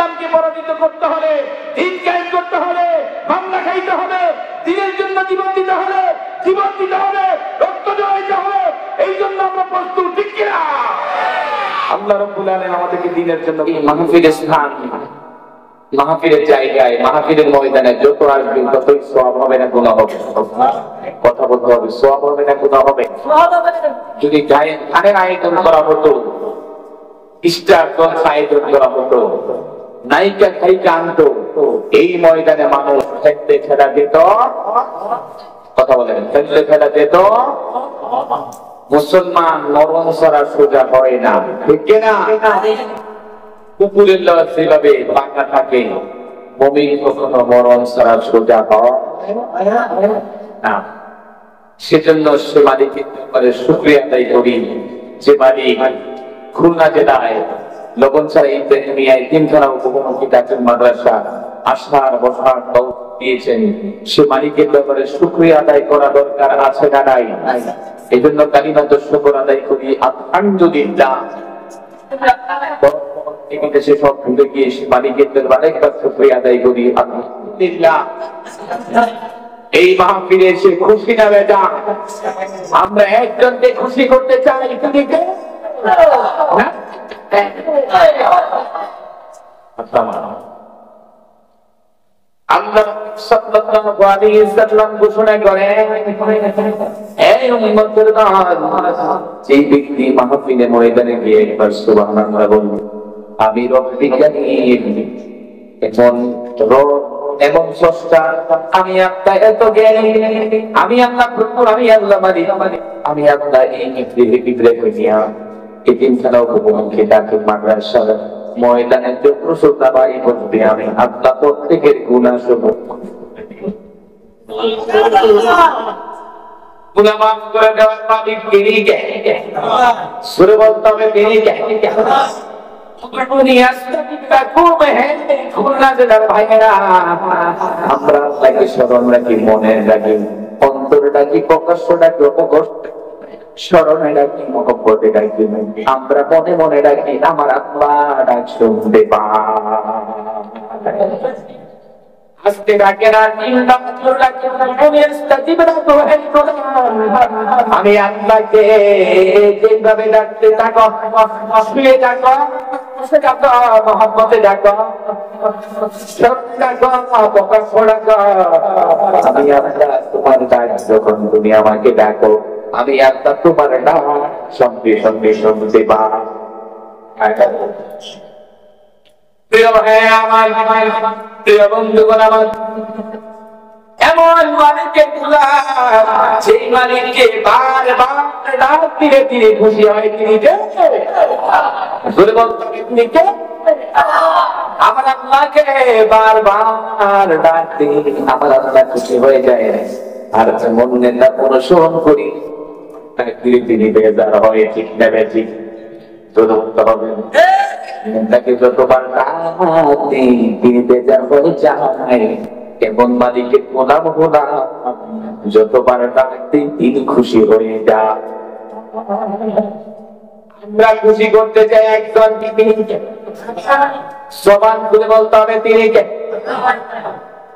ইসলামকে পরাজিত করতে হলে, দিন কায়েম করতে হলে মামলা খাইতে হবে, দিনের জন্য জীবন দিতে হলে, জীবন দিতে হবে, রক্ত জড়াইতে হবে। এই জন্য আমরা প্রস্তুত, ঠিক কিনা? আল্লাহ রাব্বুল আলামিন আমাদেরকে দিনের জন্য মাহফিলের স্থান, মাহফিলের জায়গায়, মাহফিলের ময়দানে যত আসবে ততই সওয়াব হবে না গুনাহ হবে? কথা বলতে হবে, সওয়াব হবে না গুনাহ হবে? যদি গানের আয়োজন করা হতো, স্টার জলসা আয়োজন করা হতো, নায়িকা খাইকা আনতো, এই ময়দানে মানুষ খেলতে খেলা যেত, কথা বলেন, খেলতে খেলা যেত। মুসলমান নরম সরা সোজা হয় না, ঠিক কিনা? কুকুরের লয় সেভাবে পাকা থাকে, মুমিন কখনো মরণ ছাড়া সোজা হয় না। সেজন্য সে মালিকের শুকরিয়া আদায় করি, যে মালিক খুলনা জেলায় লগনছড়া ইব্রাহিমিয়া তিনখানা উপমুখী দাখিল মাদ্রাসা আসার বসার দিয়েছেন, সে মালিকের ব্যাপারে শুকরিয়া আদায় করা দরকার আছে না নাই? এই জন্য কালিমাত শুকর আদায় করি, আলহামদুলিল্লাহ। বিদেশে সব ভুলে গিয়ে সে মালিকের দরবারে একবার শুকরিয়া আদায় করি, আলহামদুলিল্লাহ। এই মাহফিলে এসে খুশি না বেটা? আমরা একজনকে খুশি করতে চাই, আল্লাহ সাল্লাল্লাহু আলাইহি ওয়াসাল্লাম ঘোষণা করেন, এই উম্মতের দল, যে ব্যক্তি মাহফিলে ময়দানে গিয়ে একবার সুবহানাল্লাহ বলবে, আমি রব্বিল কারীম, এমন স্রষ্টা, আমি আল্লাহ এত জ্ঞানী, আমি আল্লাহ প্রভু, আমি আল্লাহ মালিক, আমি আল্লাহ এই ইব্রাহিমিয়া এই তিনখানা উপমুখী দাখিল মাদ্রাসার ময়দানে যে প্রসূতা বাড়ি করবে, আমি আল্লাহ প্রত্যেকের গুনাহ সমূহ গুনাহ মাফ করে দেওয়ার মালিক তিনি কে? সুরে বলতে হবে তিনি কে? আমরা আল্লাহকে স্মরণ রাখি, মনে রাখি, অন্তরে রাখি, প্রকাশ্য রাখি, অপকষ্ট স্মরণে রাখি, মহব্বতে রাখি, আমরা মনে মনে রাখি, আমার আল্লাহ ডাক শুনতে পায়। হাসতে ডাকে না, আমি আল্লাহকে যেভাবে ডাকতে থাকো, শুয়ে ডাকো, মহব্বতে ডাকো, আমি আল্লাহ তোমার ডাক যখন তুমি আমাকে ডাকো, আমি আল্লাহ তোমার ডাক সঙ্গে সঙ্গে শুনতে পাই। প্রিয় ভাই আমার, প্রিয় বন্ধুগণ আমার, এমন মালিকের গোলাম, সেই মালিককে বারবার ডাক দিলে তিনি খুশি হয়, তিনি কে? তিনি কে? আমার আল্লাহকে বারবার ডাক দিই, আমার আল্লাহ খুশি হয়ে যায়। আর মন নেতা অনুসরণ করি, তিনি বেজার হয়, ঠিক নেবে, ঠিক চলতে হবে। তাকে যতবার তিনি বেজার হয়ে যায়, এমন মালিকের গোলাম গোলাম যতবার ডাকতে তিনি খুশি হয়ে যায়। আমরা খুশি করতে চাই একজন, জবান খুলে বলতে হবে তিনি কে?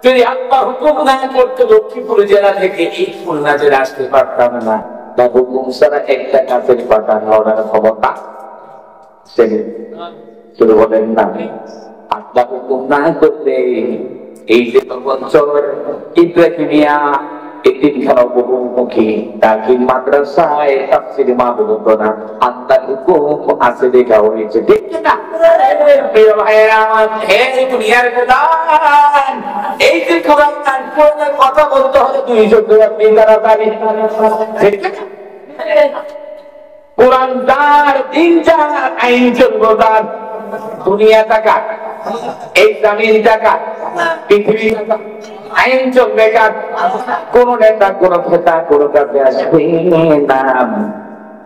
যদি আল্লাহ হুকুম না করতে লক্ষ্মীপুর জেলা থেকে এই খুলনা জেলা আসতে পারতাম না, বা হুকুম ছাড়া একটা কাজের পাঠানোর ক্ষমতা শুরু বলেন না। আল্লাহ হুকুম না করলে এই যে বছর ইব্রাহিমিয়া এতিমখানা বহুমুখী দাখিল মাদ্রাসায় তাফসীর মাহফিল হতো না, আল্লাহ হুকুম আছে দেখা হয়েছে, ঠিক না? প্রিয় ভাইরা আমার, এই দুনিয়ার গোলাম, এই যে কোরআন কথা বলতে হলে 200 আপনি তাড়াতাড়ি, ঠিক না? কোরআন তার, দিন যার, আইন চলবো তার। দুনিয়া টাকা, এই জামিন টাকা, পৃথিবী টাকা, আইন চলবে কার? কোন নেতা, কোন খেতা, কোন কাজে আসবে না।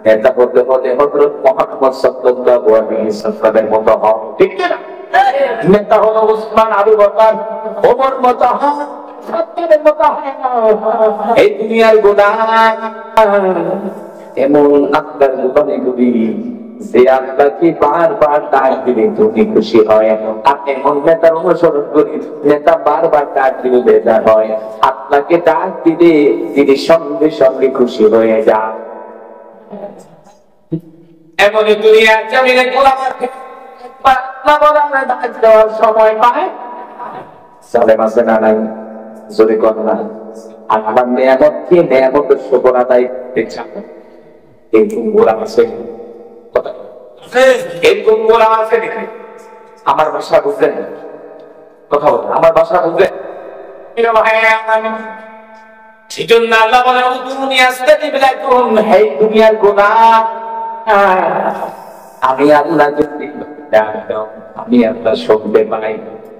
নেতা হতে হতে হযরত মুহাম্মদ সাল্লাল্লাহু আলাইহি ওয়াসাল্লামের মতো হও, ঠিক না? নেতা হলো উসমান, আবু বকর, ওমর মতো হও, সত্যের মতো হও। এই দুনিয়ার গোলাম এমন আল্লাহর গোলামি করি, যে আপনাকে বারবার ডাক দিলে তুমি খুশি হয়, আপনি এমন নেতার অনুসরণ করি নেতা বারবার ডাক দিলে বেজার হয়, আপনাকে ডাক দিলে তিনি সঙ্গে সঙ্গে খুশি হয়ে যান। এমনই দুনিয়ার জমিনে গোলামাকে ডাক দেওয়ার সময় পায় সালেম আছে না নাই? জোরে কথা। আল্লাহ নিয়ামত কি নিয়ামতের শুকর আদায় করতে চান? এরকম গোলাম আছে, এরকম গোলাম আছে দেখে আমার ভাষা বুঝলেন? কথা বল, আমার ভাষা বুঝলেন? সেজন্য আল্লাহ বলে দুনিয়ার গোলাম আমি আল্লাহ, আমি আল্লাহ শুনতে পাই।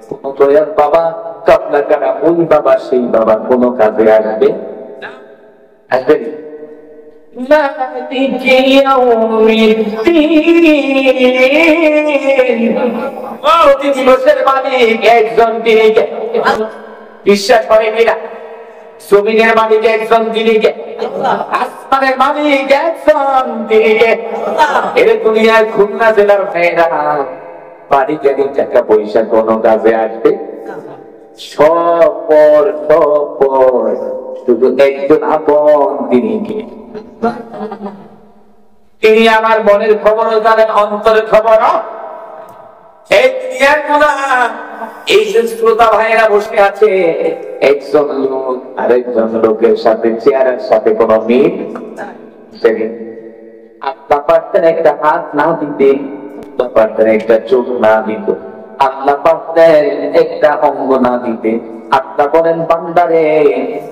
কোন দয়ার বাবা কাপলা কারা ওই বাবা সেই বাবা কোন কাজে আসবে? আসবে দিবসের মালিক একজন, তিনি বিশ্বাস করে কিনা? জমিনের মালিক একজন, তিনি আসমানের মালিক একজন, তিনি এর দুনিয়ার খুলনা জেলার ভাইরা বাড়িতে টাকা পয়সা কোন কাজে আসবে? সপর শুধু একজন আপন, তিনি কে? তিনি আমার মনের খবর জানেন, অন্তরের খবর। এই যে শ্রোতা ভাইয়েরা বসে আছে, একজন লোক আরেকজন লোকের সাথে চেয়ারের সাথে কোন মিল। আল্লাহ পারতেন একটা হাত না দিতে, আল্লাহ পারতেন একটা চোখ না দিতে, আল্লাহ পারতেন একটা অঙ্গ না দিতে। আল্লাহ বলেন বান্দারে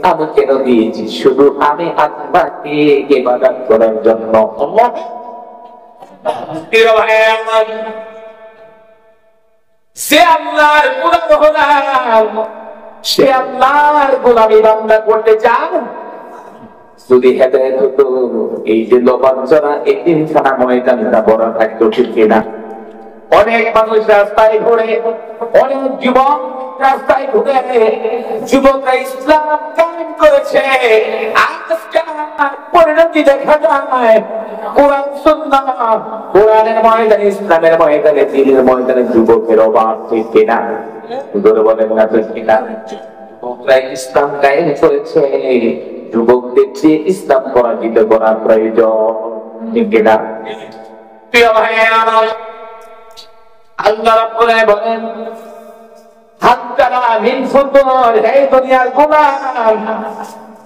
আমি কেন দিয়েছি? শুধু আমি আত্মাকে ইবাদত করার জন্য। সে আল্লাহর গোলাম, সে আল্লাহর গোলামি বান্দা করতে চান। যদি হেদায়েত হতো, এই যে লোবাঞ্জনা এতিমখানা ময়দানটা বড় থাকতো, ঠিক কিনা? অনেক মানুষ রাস্তায় ঘুরে, অনেক যুবক রাস্তায় ঘুরে, যুবকরা ইসলাম কায়েম করেছে। আজকাল পরিণতি দেখা যায় কোরআন সুন্নাহ, কোরআনের ময়দানে, ইসলামের ময়দানে, দ্বীনের ময়দানে যুবকের অভাব, ঠিক কিনা? ধরে বলেন না, ঠিক কিনা? যুবকরা ইসলাম কায়েম করেছে, যুবকদের চেয়ে ইসলাম পরাজিত করা প্রয়োজন, ঠিক কিনা? প্রিয় ভাইয়েরা, আল্লাহ রাব্বুল আলামিন বলেন হাত্তারা মিন ফুতুর, এই দুনিয়ার গোলাম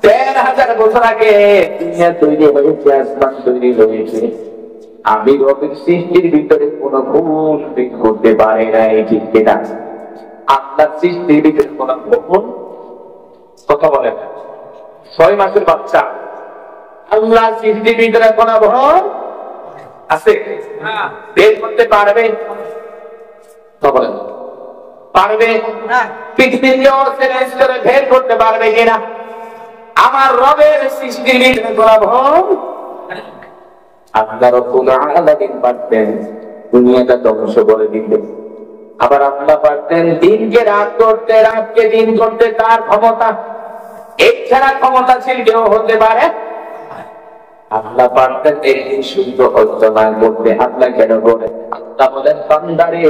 ১৩,০০০ বছর আগে দুনিয়া তৈরি হয়েছে, আসমান তৈরি হয়েছে। আমি রবের সৃষ্টির ভিতরে কোন ভুল করতে পারে নাই, ঠিক কিনা? আল্লাহর সৃষ্টির ভিতরে কোন ভুল, কথা বলেন, ৬ মাসের বাচ্চা, আল্লাহর সৃষ্টির ভিতরে কোন ভুল আছে? বের করতে পারবে? পারবে? পৃথিবীর বের করতে পারবে কিনা? আমার রবের সৃষ্টির ভিতরে কোন ভুল? আল্লাহ রাব্বুল আলামিন পারতেন দুনিয়াটা ধ্বংস করে দিতে, আবার আল্লাহ পারতেন দিনকে রাত করতে, রাতকে দিন করতে। তার ক্ষমতা, এছাড়া ক্ষমতাশীল কেউ হতে পারে? আল্লাহ পারতেন একদিন শুদ্ধ অর্চনা করতে, আল্লাহ কেন করে? আল্লাহ বলেন বান্দারে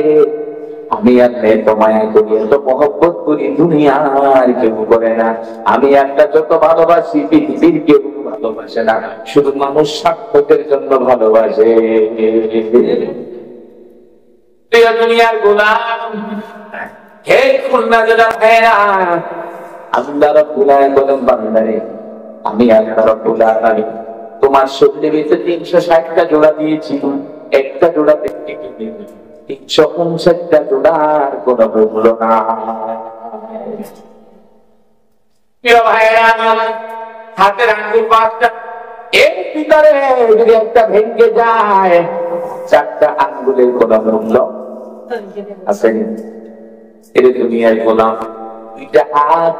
আমি আল্লাহ এত মায়া করি, এত মহব্বত করি, দুনিয়ার কেউ করে না। আমি একটা যত ভালোবাসি পৃথিবীর কেউ ভালোবাসে না, শুধু মানুষ স্বার্থের জন্য ভালোবাসে। দুনিয়ার গোলাম, হে খুলনা জেলার ভাইয়েরা, আল্লাহ রাব্বুল আলামিন বলেন বান্দারে আমি আল্লাহ রাব্বুল আলামিন তোমার শরীরের ভিতরে ৩৬০টা জোড়া দিয়েছি, একটা জোড়া দেখতে ৩৫৯টা জোড়ার কোন মূল্য না। হাতের আঙ্গুল ৫টা, এর ভিতরে যদি একটা ভেঙে যায় ৪টা আঙ্গুলের কোন মূল্য আছে? এর দুনিয়ার গোলাম। ২টা হাত,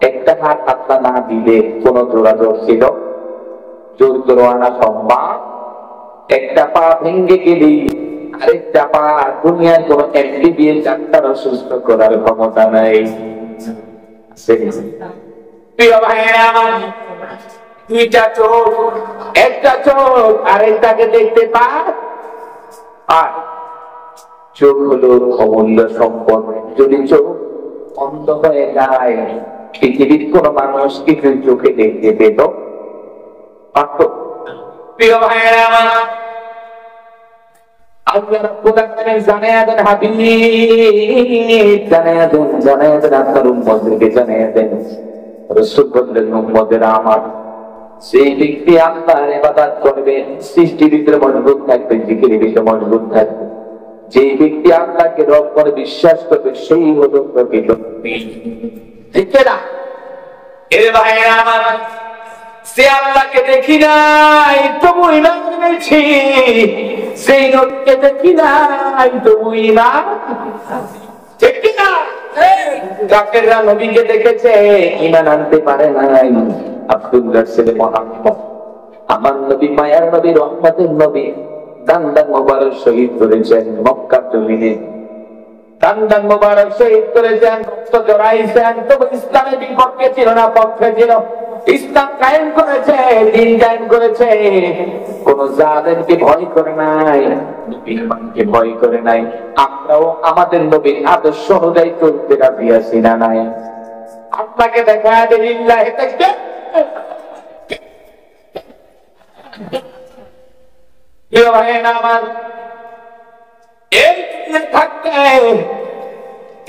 একটা হাত আল্লাহ না দিলে কোন যোগাযোগ ছিল? জোর করে আনা সম্ভব। একটা পা ভেঙে গেলি আরেকটা পা, দুনিয়ার কোন এমবিবিএস ডাক্তারও সুস্থ করার ক্ষমতা নাই। প্রিয় ভাইয়েরা আমার, ২টা চোখ, একটা চোখ আরেকটাকে দেখতে পায়, আর চোখ হলো অমূল্য সম্পদ। যদি চোখ অন্ধ হয়ে যায়, পৃথিবীর কোন মানুষ কিছু চোখে দেখতে পেত পারত? প্রিয় ভাইয়েরা আমার, আল্লাহ রাব্বুল আলামিন জানায়া দেন হাবিব, জানায়া দেন আপনার উম্মতদেরকে জানায়া দেন। রাসূল বললেন, উম্মতেরা আমার, সেই ব্যক্তি আল্লাহর ইবাদত করবে সৃষ্টির ভিতরে মজবুত থাকবে, জিকিরের ভিতরে মজবুত থাকবে। যে ব্যক্তি আল্লাহকে রব করে বিশ্বাস করবে, সেই হলো প্রকৃত মুমিন। ঠিক না? এর ভাইয়েরা আমার, সে আল্লাহকে দেখি নাই তবু ঈমান এনেছি, সেই নবীকে দেখি নাই তবু ঈমান। ঠিক না? কাফেররা নবীকে দেখেছে, ঈমান আনতে পারে নাই। আব্দুল্লাহর ছেলে মুহাম্মদ, আমার নবী, মায়ার নবী, রহমতের নবী, দান্দান মোবারক শহীদ করেছেন মক্কার জমিনে। দান্দান মোবারক শহীদ করেছেন, রক্ত জড়াইছেন, তবু ইসলামের বিপক্ষে ছিল না, পক্ষে ছিল। ইসলাম কায়েম করেছে, দ্বীন কায়েম করেছে। কোন জালেমকে ভয় করে নাই, নবীর মানকে ভয় করে নাই। আমরাও আমাদের নবীর আদর্শ অনুযায়ী চলতে রাজি আছি না নাই? আপনাকে দেখা দেয় লিল্লাহি তাকবীর। আমার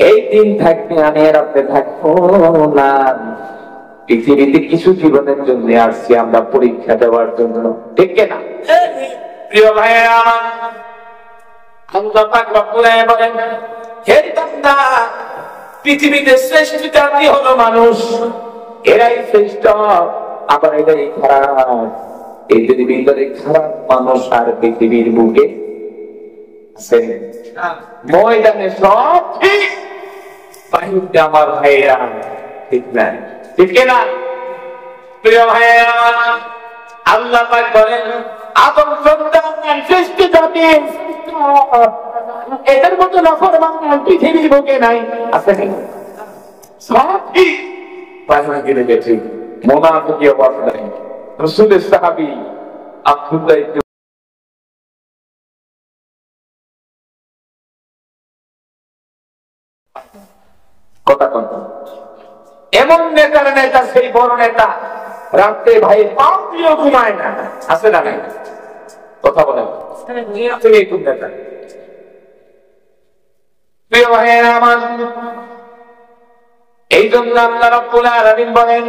এই দিন থাকবে, আমি আর আপনি থাকবো না। পৃথিবীতে কিছু জীবনের জন্য আসছি আমরা পরীক্ষা দেওয়ার জন্য, ঠিক না? প্রিয় ভাইয়েরা আমার, আল্লাহ পাক রব্বুল আলামিন বলেন, হে বান্দা, পৃথিবীতে শ্রেষ্ঠ জাতি হলো মানুষ, এরাই শ্রেষ্ঠ, আবার এরাই খারাপ। এই যদি ভিতরে খারাপ মানুষ আর পৃথিবীর বুকে আছে, ময়দানে সব ঠিক, বাহিরে আমার ভাইয়েরা ঠিক না, ঠিক না? প্রিয় ভাইয়েরা, আল্লাহ পাক বলেন, আদম সন্তান শ্রেষ্ঠ জাতি, এদের মতো নাফরমান পৃথিবীর বুকে নাই, আছে কি? সব ঠিক, বাহিরে গেছে, মুনাফিকি অবস্থায়। রাসূলের সাহাবী আব্দুল্লাহ ইবনে কথা কথা এমন নেতার নেতা, সেই বড় নেতা, রাতে ভাই পাও দিয়েও ঘুমায় না, আছে না নাই? কথা বলেন, খুব নেতা। প্রিয় ভাইয়েরা আমার, এই জন্য আল্লাহ রাব্বুল আলামিন বলেন,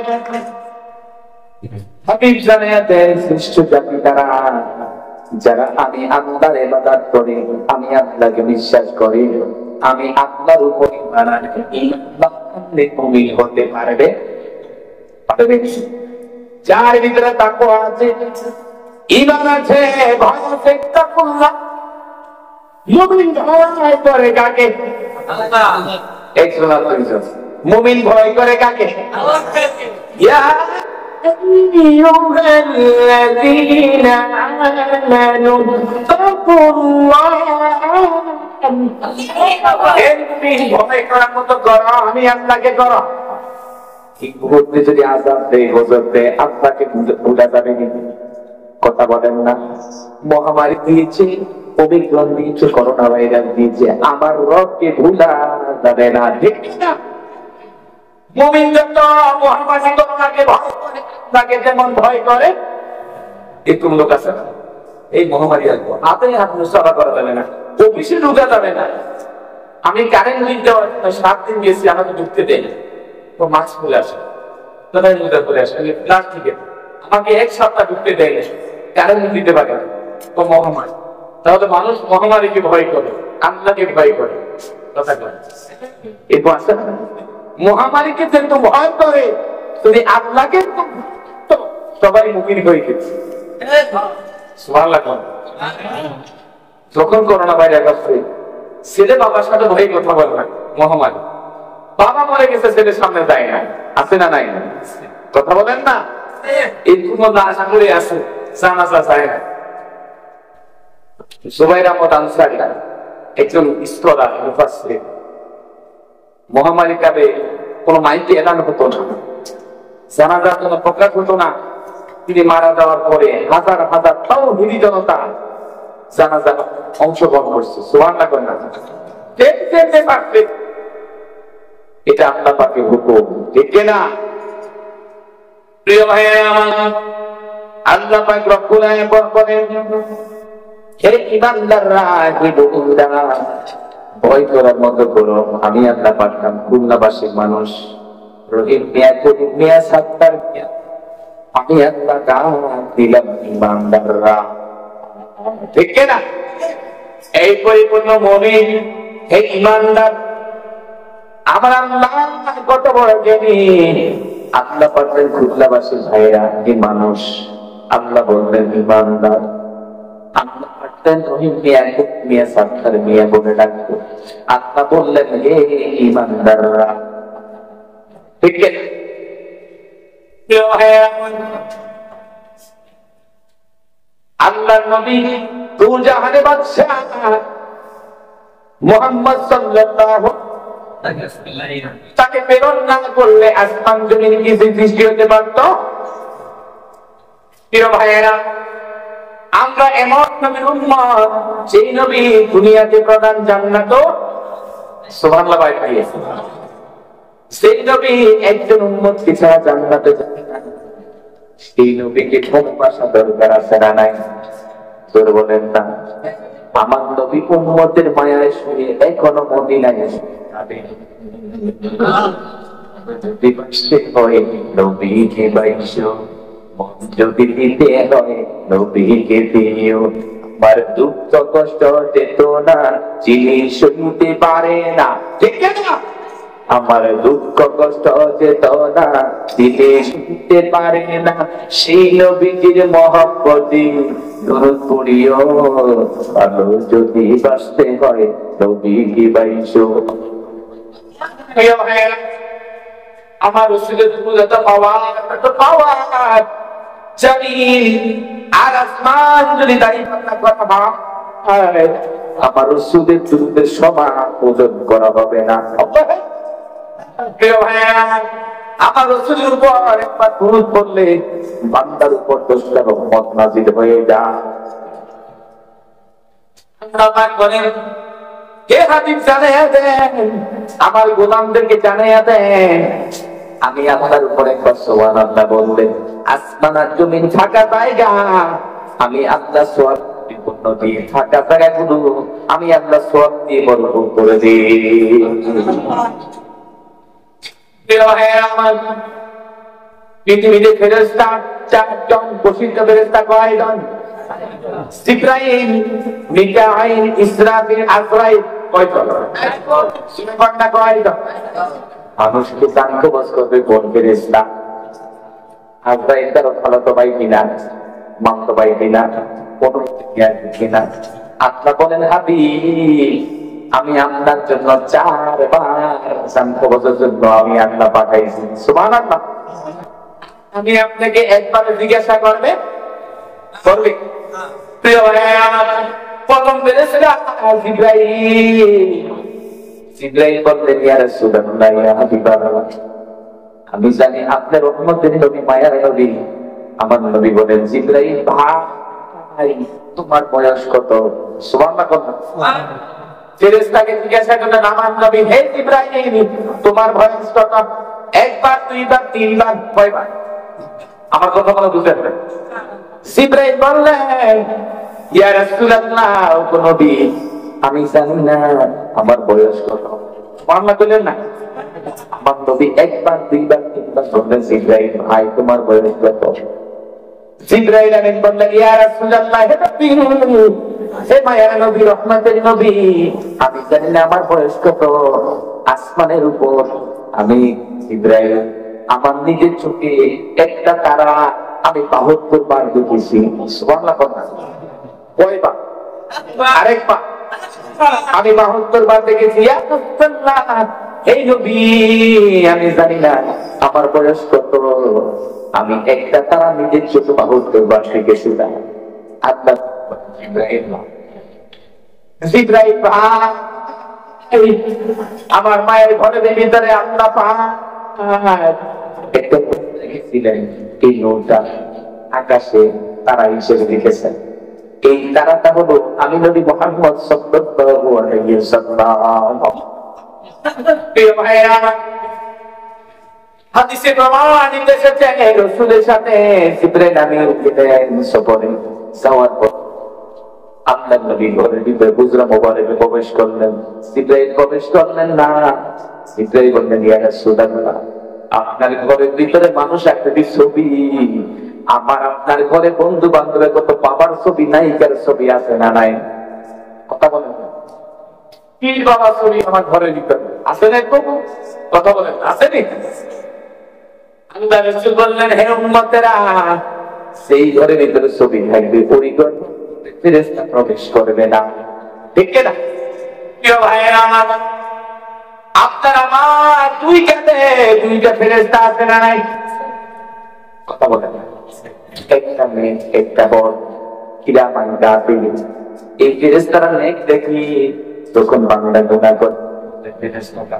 হাবিব জানায়া দেন, শ্রেষ্ঠ জাতি তারা যারা আমি আল্লাহর ইবাদত করি, আমি আল্লাহকে বিশ্বাস করি, আমি আল্লাহর উপর ঈমান আনি, মুমিন হতে পারবে। যার ভিতরে তাকওয়া আছে, ঈমান আছে, ভয় আছে, তাকওয়াল্লাহ, মুমিন ভয় করে কাকে? আল্লাহ। এক সুন্নাত হইছে, মুমিন ভয় করে কাকে? আল্লাহকে। ইয়া আইয়ুহাল্লাযীনা আমানু তাকুল্লাহ, ভয় করার মতো করো, আমি আল্লাহকে করো। ঠিক মুহূর্তে যদি আযাব দেয়, গজব দেয়, আল্লাহকে ভুলা যাবে না। কথা বলেন না? মহামারী দিয়েছে, ওমিক্রন দিয়েছে, করোনা ভাইরাস দিয়েছে, আমার রবকে ভুলা যাবে না, ঠিক না? মুমিন যত মহামারী করোনাকে ভয় করে, আল্লাহকে যেমন ভয় করে, এরকম লোক আছে না? এই মহামারী আসবো, হাতে হাত মুসাফা করা যাবে না, অফিসে ঢুকা যাবে না। আমি কারেন্ট বিল দেওয়ার 7 দিন গেছি, আমাকে ঢুকতে দেয় না, তো মাস্ক খুলে আসে, করে আসে প্লাস্টিকের, আমাকে 1 সপ্তাহ ঢুকতে দেয় না, কারেন্ট দিতে পারে না, তো মহামারী। তাহলে মানুষ মহামারীকে ভয় করে, আল্লাহকে ভয় করে, কথা বলে এরকম আছে না? মহামারীকে যেহেতু ভয় করে, যদি আল্লাহকে সবাই মুমিন হয়ে গেছে। সুবহানাল্লাহ। যখন করোনা ভাইরাস আসছে, ছেলে বাবার সাথে ভয়ে কথা বলে না, মহামারী, বাবা মরে গেছে, ছেলের সামনে যায় না, আছে না নাই? কথা বলেন না? এরকম আশা করে আছে, জানাজা যায় না। জুবাইর আহমদ আনসারী একজন স্কলার, মুফাসসির, মহামারী কালে কোন মাইকে এলান হতো না, জানাজার কোনো প্রকাশ হতো না। তিনি মারা যাওয়ার পরে হাজার হাজার তাওহীদি জনতা জানাজা অংশগ্রহণ করছে, সুবহানাল্লাহ কন্যা পারছে। এটা আল্লাহ পাকের হুকুম, ঠিক না? প্রিয় ভাইয়েরা আমার, আল্লাহ পাক রব্বুল আলামিন বলেন, হে ঈমানদাররা, হে মুমিনরা, ভয় করার মতো করো, আমি আল্লাহ পাক খুলনাবাসীর মানুষ রহিম মিয়া, করিম মিয়া, সাত্তার মিয়া, আমি আল্লাহ ডাক দিলাম ঈমানদাররা, ঠিক না? এই পরিপূর্ণ মুমিন, হে ঈমানদার, আমার আল্লাহ কত বড় জ্ঞানী। আল্লাহ বললেন খুলনাবাসীর ভাইরা, এই মানুষ, আল্লাহ বললেন ঈমানদার। আল্লাহ বললেন রহিম মিয়া, মিয়া, সাত্তার মিয়া বলে ডাকতো। আল্লাহ বললেন হে ঈমানদাররা, ঠিক আছে? আল্লাহর নবী দু জাহানের বাদশা মুহাম্মদ সাল্লাল্লাহু আলাইহি ওয়াসাল্লাম, তাকে প্রেরণ না করলে আসমান জমিন কি সৃষ্টি হতে পারত? প্রিয় ভাইয়েরা, আমরা এমন নবীর উম্মত, সেই নবী দুনিয়াতে প্রধান জান্নাত, সুবহানাল্লাহ ভাই, সেই নবী একজন উম্মতকে ছাড়া জান্নাতে যাবে না। সেই নবীকে ভালোবাসা দরকার আছে না নাই? তোর বলেন না, আমার নবী উম্মতের মায়ায় শুয়ে এখনো মদিনায় যাবে। যদি বাসতে হয় নবীকে বাইশো, যদি দিতে হয় নবীকে দিও। আমার দুঃখ কষ্ট যেত না যিনি শুনতে পারে না, ঠিক না? আমার দুঃখ কষ্ট যেত না দিলে শুনতে পারে না, সেই নবীজির মহব্বতে দরুদ পড়িও। ভালো যদি বাসতে হয় নবীকে বাইশো। আমার রাসূলের যত পাওয়ার জানি, আর আসমান যদি দাঁড়িয়ে কথা হয়, আমার রাসূলের দুরূদের সমান ওজন করা হবে না। আমার রাসূলের উপর একবার দরুদ পড়লে বান্দার উপর 10টা রহমত নাযিল হয়ে যায়। আল্লাহ পাক বলেন, হে হাবিব জানাইয়া দেন, আমার গোলামদেরকে জানাইয়া দেন, আমি আল্লাহর উপর একবার সুবহানাল্লাহ বললেন আসমান আর জমিন থাকা জায়গা, আমি আল্লাহ সওয়াব পরিপূর্ণ দিয়ে থাকা জায়গাগুলো আমি আল্লাহ সওয়াব দিয়ে ভরপুর করে দিই। পৃথিবীতে ফেরেশতা 4জন, প্রসিদ্ধ ফেরেশতা কয়জন? জিবরাইল, মিকাঈল, ইসরাফিল, আজরাইল, কয়জন? সুবহানাল্লাহ, কয়জন? মানুষকে জানতে বস করবে কোন ফেরেশতা? আজরাইল তার খালাতো ভাই কিনা, মামতো ভাই কিনা, কোন কিনা? আল্লাহ বলেন হাবিব, আমি আপনার জন্য 4 বার জানতে বসার জন্য আমি আল্লাহ পাঠাইছি। সুবহানাল্লাহ। আমি আপনাকে একবার জিজ্ঞাসা করবে প্রিয় ভাই আমার, প্রথম ফেরেশতা জিবরাইল। জিবরাইল বললেন ইয়া রাসূলুল্লাহ, ইয়া হাবিবাল্লাহ, আমি জানি আপনার রহমতের নবী, মায়ার নবী। আমার নবী বলেন জিবরাইল ভাই, তোমার বয়স কত? সুবহানাল্লাহ। ফেরেশতাকে জিজ্ঞাসা করলেন আমার নবী, হে জিবরাইল, তোমার বয়স কত? একবার, দুইবার, তিনবার, কয়বার? আমার কথা বলা বুঝতে পারবেন? জিবরাইল বললেন ইয়া রাসূলুল্লাহ, ও নবী, আমি জানি না আমার বয়স কত। সুবহানাল্লাহ বললেন না? আমার নবী একবার, দুইবার, তিনবার বললেন জিবরাইল ভাই, তোমার বয়স কত? জিবরাইল আমিন বললেন ইয়া রাসূলুল্লাহ, হে নবী, হে মায়ার নবী, রহমতের নবী, আমি জানি না আমার বয়স কত। আসমানের উপর আমি জিবরাইল আমার নিজের চোখে একটা তারা আমি 72 বার দেখেছি। সুবহানাল্লাহ। কয়বার? আরেকবার। আমি 72 বার দেখেছি। ইয়া রাসূলুল্লাহ, হে নবী, আমি জানি না আমার বয়স কত। আমি একটা তারা নিজের চোখে 72 বার দেখেছি। আল্লাহ জিবরাইল ভাই, আমার মায়ের ঘরের ভিতরে আল্লাহ পাক একটা দেখেছিলেন, এই নূরটা আকাশে তারা হিসেবে দেখেছেন। এই তারাটা হলো আমি নবী মুহাম্মদ সাল্লাল্লাহু আলাইহি ওয়াসাল্লাম। প্রিয় ভাইরা আমার, হাদিসে প্রমাণিত এসেছে রাসূলের সাথে জিবরাইল আমিন গেলেন সফরে। যাওয়ার পর আল্লাহ নবী ঘরের ভিতরে হুজরা মোবারকে প্রবেশ করলেন। জিবরাইল প্রবেশ করলেন না। জিবরাইল বললেন, ইয়া রাসূলুল্লাহ, আপনার ঘরের ভিতরে মানুষ আকৃতির ছবি, আমার আপনার ঘরে বন্ধু বান্ধবের কত বাবার ছবি, নায়িকার ছবি আছে না নাই? কথা বলেন, কি বাবার ছবি আমার ঘরের ভিতরে আছে না? কথা বলেন, আছে নি? আল্লাহ রাসূল বললেন, হে উম্মতেরা, সেই ঘরের ভিতরে ছবি থাকবে, ওই ঘরে ফেরেশতা প্রবেশ করবে না। ঠিক না? প্রিয় ভাইয়েরা আমার, আপনার আমার দুই কাঁধে দুইটা ফেরেশতা আছে না নাই? কথা বলেন, একটা মেয়ে একটা বড়, কিরামান কাতিব। এই ফেরেশতারা নেক দেখি তখন বান্দা গুনাহ করে, ফেরেশতারা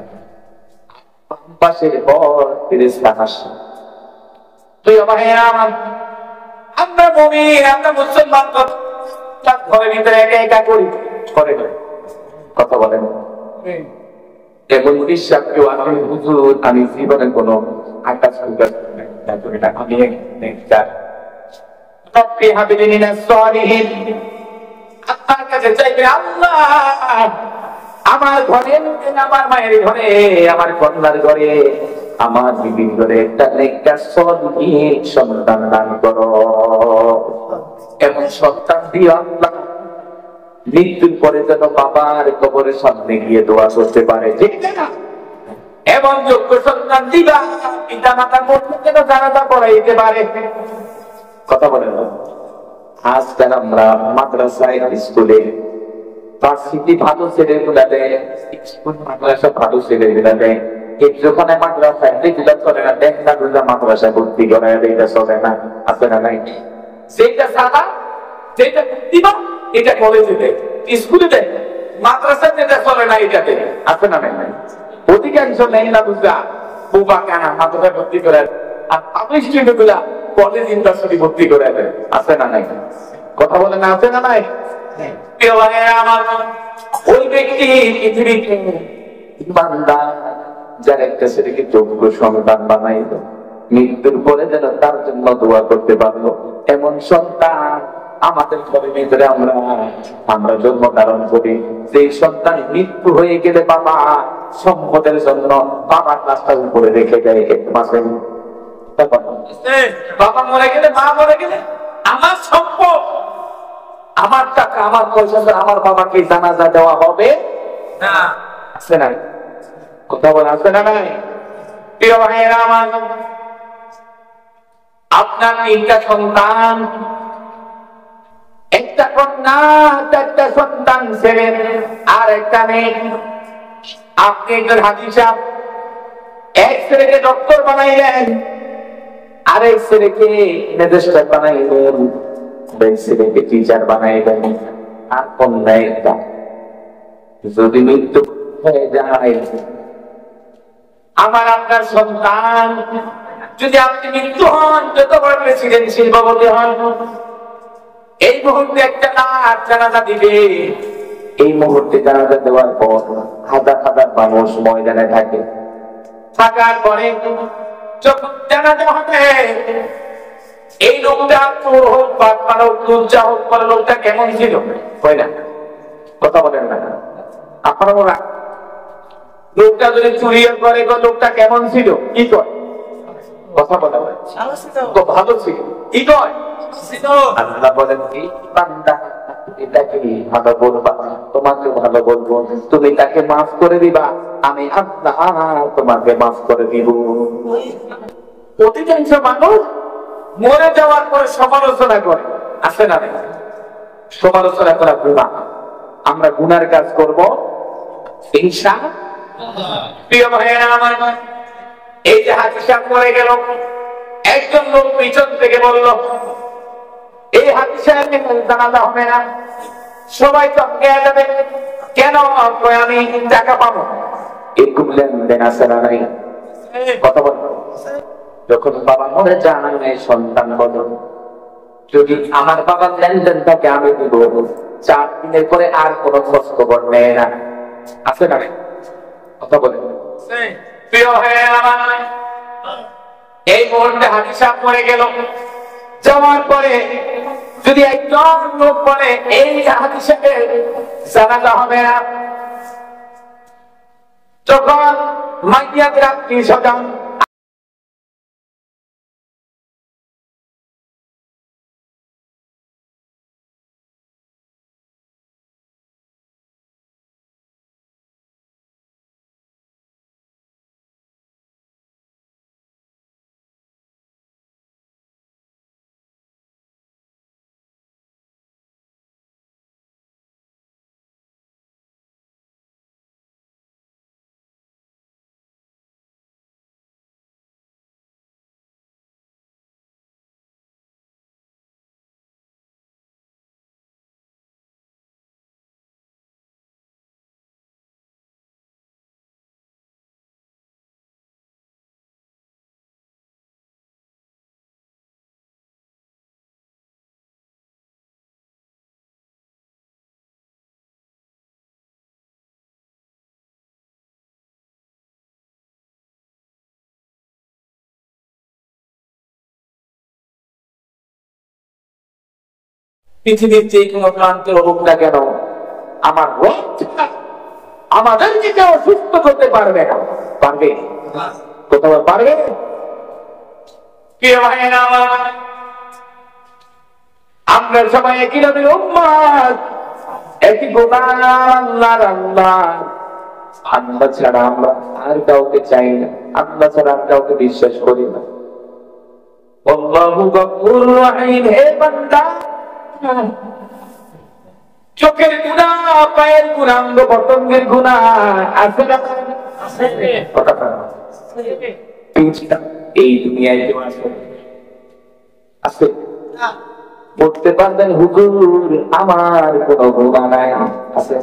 পাশের বড় ফেরেশতা হাসে। প্রিয় ভাইয়েরা আমার, আমরা মুমিন, আমরা মুসলমান, ঘরের ভিতরে একা একা করি করে কথা বলেন। এমন বিশ্বাস কেউ আমি হুজুর আমি জীবনে কোনো আকাশ আমি আপনার কাছে চাইবে, আল্লাহ আমার ঘরে, আমার মায়ের ঘরে, আমার কন্যার ঘরে, আমার বিবির ঘরে একটা সন্তান দান করো। এমন সন্তান দিও আল্লাহ, মৃত্যুর পরে যেন বাবার কবরের সামনে গিয়ে দোয়া করতে পারে। ঠিক না? এমন যোগ্য সন্তান দিবা, পিতা মাতার মধ্যে যেন জানাজা পড়াইতে পারে। কথা বলেন, আজকাল আমরা মাদ্রাসায়, স্কুলে, ভার্সিটি ভালো ছেলেগুলা দেয়, স্কুল মাদ্রাসা ভালো ছেলেগুলা দেয়, যেখানে মাদ্রাসায় যেগুলা চলে না, দেখা মাদ্রাসায় ভর্তি করে, এটা চলে না, আছে না নাই? সেইটা সাদা, যেটা দিবা এটা কলেজে দেয়, স্কুলে দেয়, মাদ্রাসায় যেটা চলে না এটাতে, আছে না নাই? অধিকাংশ নেই না বুঝা বুবা কানা মাদ্রাসায় ভর্তি করে, আর পাবলিক গুলা কলেজ ইউনিভার্সিটি ভর্তি করে দেয়, আছে না নাই? কথা বলে না, আছে না নাই? প্রিয় ভাইয়েরা আমার, ওই ব্যক্তি পৃথিবীতে বান্দা যার একটা ছেলেকে যোগ্য সন্তান বানাইল, মৃত্যুর পরে যেন তার জন্য দোয়া করতে পারলো, এমন সন্তান আমাদের ঘরের ভিতরে আমরা জন্ম ধারণ করি। সেই সন্তান মৃত্যু হয়ে গেলে বাবা সম্পদের জন্য বাবার রাস্তার উপরে রেখে দেয় এক মাসে। বাবা মরে গেলে, মা মরে গেলে, আমার সম্পদ, আমার টাকা, আমার পয়সা, আমার বাবাকে জানাজা দেওয়া হবে না, আছে না? কথা বলে, আছে না নাই? প্রিয় ভাইয়েরা আমার, আপনার তিনটা সন্তান, একটা কন্যা, একটা সন্তান ছেলে আর একটা মেয়ে। আপনি একজন হাজি সাহেব, এক ছেলেকে ডক্টর বানাইলেন, আরেক ছেলেকে ম্যাজিস্ট্রেট বানাইলেন, এক ছেলেকে টিচার বানাইলেন, আর কন্যা একটা। যদি মৃত্যু হয়ে যায়, আমার আপনার সন্তান, যদি আপনি মৃত্যু হন, যত বড় প্রেসিডেন্সিয়াল সভাপতি হন, এই মুহূর্তে একটা লাশ জানাজা দিবে। এই মুহূর্তে জানাজা দেওয়ার পর হাজার হাজার মানুষ ময়দানে থাকে, থাকার পরে যখন জানাজা হবে, এই লোকটা হোক বাটপার হোক, লজ্জা হোক, পরে লোকটা কেমন ছিল, হয় না? কথা বলেন না আপনারা? লোকটা যদি চুরি করে, লোকটা কেমন ছিল, কি কয়? কথা বলা হয় ভালো ছিল, কি কয়? আল্লাহ বলেন, কি বান্দা, এটাকে ভালো বলবা, তোমাকে ভালো বলবো, তুমি তাকে মাফ করে দিবা, আমি আল্লাহ তোমাকে মাফ করে দিব। অধিকাংশ মানুষ মরে যাওয়ার পরে সমালোচনা করে, আছে না? সমালোচনা করা গুনাহ। আমরা গুনার কাজ করব ইনশাআল্লাহ। প্রিয় ভাইয়েরা আমার, এই যে হাজি সাহেব মরে গেল, একজন লোক পিছন থেকে বলল, এই হাজি সাহেবের জানাজা হবে না, সবাই চমকে যাবে, কেন? আমি টাকা পাবো। এরকম লেনদেন আছে না নাই? কথা বল। যখন বাবা মরে যায়, সন্তান বলো যদি আমার বাবার লেনদেন থাকে আমি দিব, 4 দিনের পরে আর কোনো খোঁজ খবর নেয় না। আছে না? কথা বলে প্রিয় হয়ে আমার, এই মুহূর্তে হাজি সাহেব মরে গেল, যাওয়ার পরে যদি একজন লোক বলে এই হাজি সাহেবের জানাজা হবে না, যখন মাইয়াদের আত্মীয় স্বজন পৃথিবীর যে কোনো প্রান্তে হোক না কেন, আমার আমাদেরকে কেউ সুস্থ করতে পারবে না। পারবে? কোথাও পারবে? আমরা সবাই একই নবীর উম্মত, একই গোলাম আল্লাহর। আল্লাহ ছাড়া আমরা আর কাউকে চাই না, আল্লাহ ছাড়া আর কাউকে বিশ্বাস করি না। আল্লাহু গফুরুর রহিম। হে বান্দা, চোখের গুনাহ, পায়ের গুনাহ, অঙ্গ প্রত্যঙ্গের গুনাহ আছে না? এই দুনিয়ায় কেউ আছে? বলতে পারবেন হুজুর আমার কোনো গুনাহ নাই? আছে?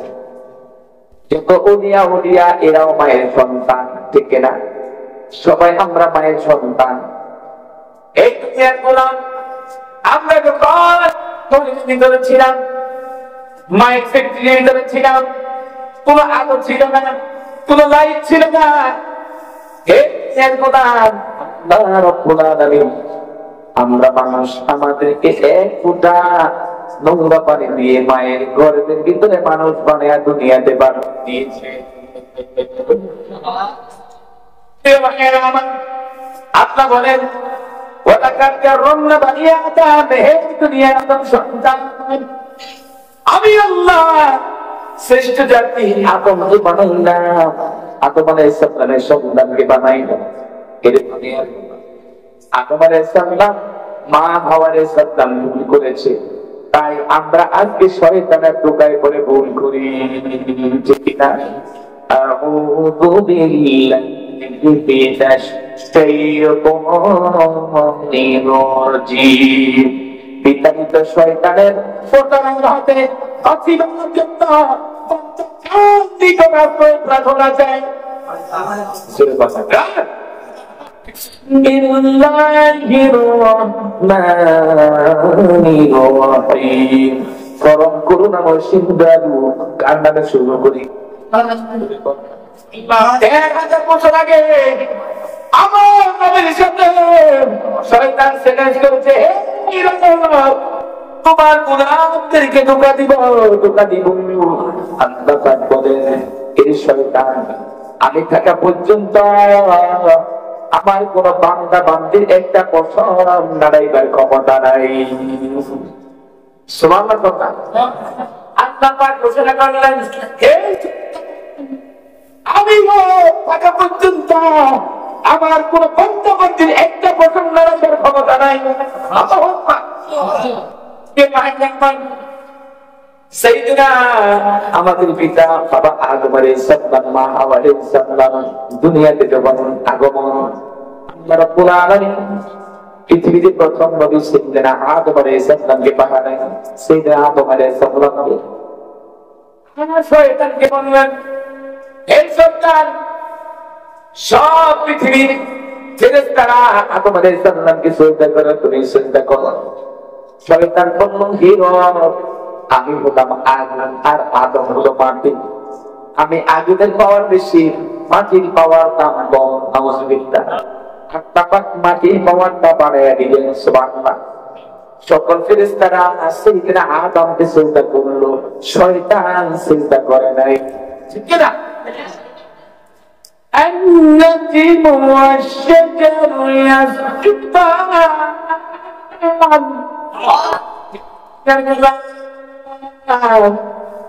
যত ওলিয়া ওলিয়া এরাও মায়ের সন্তান, ঠিক না? সবাই আমরা মায়ের সন্তান। এই দুনিয়ার গোলাম। আমরা যখন ভিতরে ছিলাম, মায়ের ফ্যাক্টরির ভিতরে ছিলাম, কোনো আলো ছিল না, কোনো লাইট ছিল না। আমরা মানুষ, আমাদেরকে এক ফোঁটা নোংরা পানি দিয়ে মায়ের গর্ভের ভিতরে মানুষ বানিয়ে দুনিয়াতে দিয়েছে। আল্লাহ বলেন আমি আল্লাহ শ্রেষ্ঠ জাতি আদমকে বানাইলাম, আদম আলাইহিস সালামের সন্তানকে বানাইলাম। আদম আলাইহিস সালাম মা হাওয়া আলাইহিস সালাম ভুল করেছে, তাই আমরা আজকে শয়তানের টোকায় পড়ে ভুল করি, ঠিক না? আউযু বিল্লাহি মিনাশ শাইতানির রাজীম। বিতাড়িত শয়তানের প্রতারণার হাতে বাঁচিবার জন্য প্রার্থনা চাই। পরম করুণাময় সিন্ধু কার নামে শুরু করি? 1000 বছর আগে আমার নবীর সাথে শয়তান চ্যালেঞ্জ করেছে, তোমার গোলামদেরকে ধোঁকা দিব। আল্লাহ পাক বলেন, এই শয়তান আমি থাকা পর্যন্ত আমার কোন বান্দা বান্দির একটা পশম নাড়াইবার ক্ষমতা নাই। সুবহানাল্লাহ কথা। আল্লাহ পাক ঘোষণা করলেন, আমি থাকা পর্যন্ত আমার কোন বান্দা বান্দির একটা পশম নাড়াইবার ক্ষমতা নাই। আমাদের পিতা বাবা আদম আলাইহিস সালাম, মা হাওয়া আলাইহিস সালাম দুনিয়াতে যখন আগমন, আল্লাহ রাব্বুল আলামিন পৃথিবীতে প্রথম নবী সাইয়েদনা আদম আলাইহিস সালামকে পাঠালেন। সাইয়েদনা আদম আলাইহিস সালামকে শয়তানকে বললেন, হে শয়তান, সব পৃথিবীর ফেরেশতারা আদম আলাইহিস সালামকে সিজদা করে, তুমি সিজদা করো। শয়তান বলল হে রব, আমি হলাম আগুন আর আদম হলো মাটি, আমি আগুনের পাওয়ার বেশি, মাটির পাওয়ার দাম কম। নাউজুবিল্লাহ। আত্মাপাক মাটির পাওয়ারটা বাড়াইয়া দিলেন। সুবহানাল্লাহ। সকল ফেরেশতারা সাইয়েদনা আদমকে সিজদা করলো, শয়তান সিজদা করে নাই। ঠিক কি না? النجم والشجر يسجدان।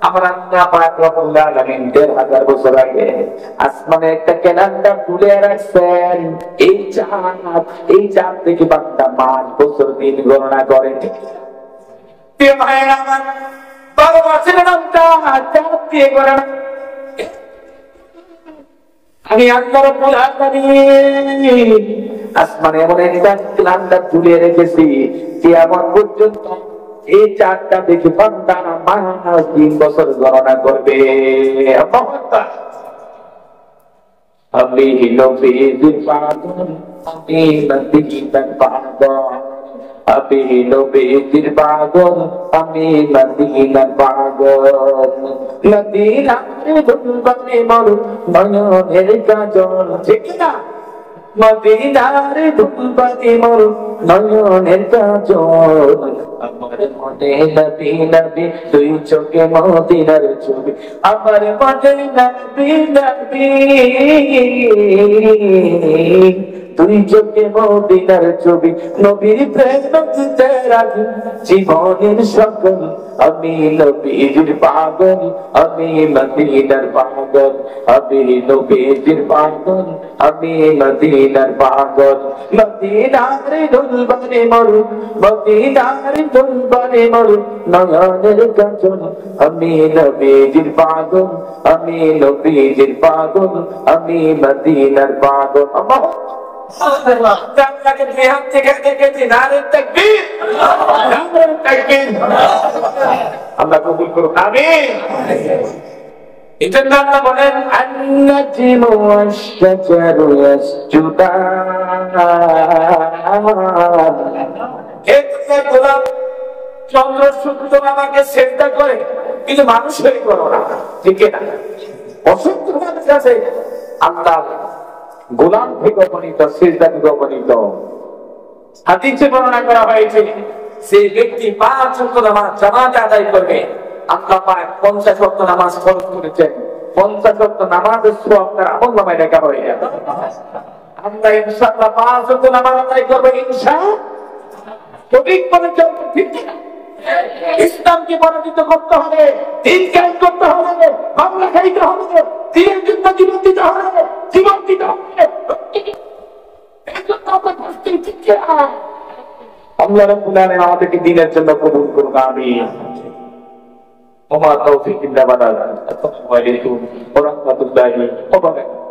আমার আল্লাহ পাক রব্বুল আলামিন ১৫০০ বছর আগে আসমানে একটা ক্যালেন্ডার তুলে রাখছেন। এই চাঁদ থেকে বান্দা ৫ বছর দিন গণনা করে। আমার ১২ বছরের নামটা চাঁদ দিয়ে গণনা। আমি আল্লাহ রব্বুল আলামিন আসমানে এমন একটা ক্যালেন্ডার তুলে রেখেছি, কিয়ামত পর্যন্ত এই চারটা দেখে বান্দা ৩ বছর গণনা করবে। আমি নবীর পাগল, আমি মদিনার পাগল, আমি নবীর পাগল, আমি মদিনার পাগল। মদিনার ধুমপানে মরু নয়নের কাজল। ঠিক না? মদিনার ধুমপানে মরু নয়নের কাজল। আমার মনে নবী নবী, তুই চোখে মদিনার ছবি। আমার মনে নবী নবী, তুই চোখে মদিনার ছবি। নবীর প্রেম নদীতে রাখি জীবনের সকল। আমি নবীর পাগল, আমি মদিনার পাগল, আমি নবীর পাগল, আমি মদিনার পাগল। মদিনার ধুলবানে মরু, মদিনার ধুলবানে মরু নয়নের কাজল। আমি নবীর পাগল, আমি নবীর পাগল, আমি মদিনার পাগল। আল্লাহ কবুল করুন। আমিন। এটার নাম বলেন আন-নাজমু ওয়াশ-শাজারু ইয়াসজুদান। গোলাম চন্দ্র সূর্য আমাকে সেজদা করে, কিন্তু মানুষ হয়ে করো না। ঠিক না? অসংখ্য মানুষ আছে আল্লাহ গোলাম থেকে গণিত, সেজদা থেকে গণিত। হাদিসে বর্ণনা করা হয়েছে, সেই ব্যক্তি ৫ ওয়াক্ত নামাজ জামাতে আদায় করবে, আল্লাহ পাক ৫০ ওয়াক্ত নামাজ ফরজ করেছেন। ৫০ ওয়াক্ত নামাজের সওয়াব তার আমলনামায় লেখা হয়ে যাবে। আমরা ইনশাআল্লাহ ৫ ওয়াক্ত নামাজ আদায় করব ইনশাআল্লাহ। সঠিক করে চলবো। ঠিক কি না? ইসলামকে পরাজিত করতে হবে, দিন কায়েম করতে হবে, বাংলা খাইতে হবে, দিনের জন্য জীবন দিতে হবে, জীবন দিতে হবে। আল্লাহ রাব্বুল আলামিন আমাদেরকে দ্বীনের জন্য কবুল করুন। আমিন। ওয়া মা তাওফীক ইল্লা বিল্লাহ। আসসালামু আলাইকুম ওয়া রাহমাতুল্লাহি ওয়া বারাকাতুহু।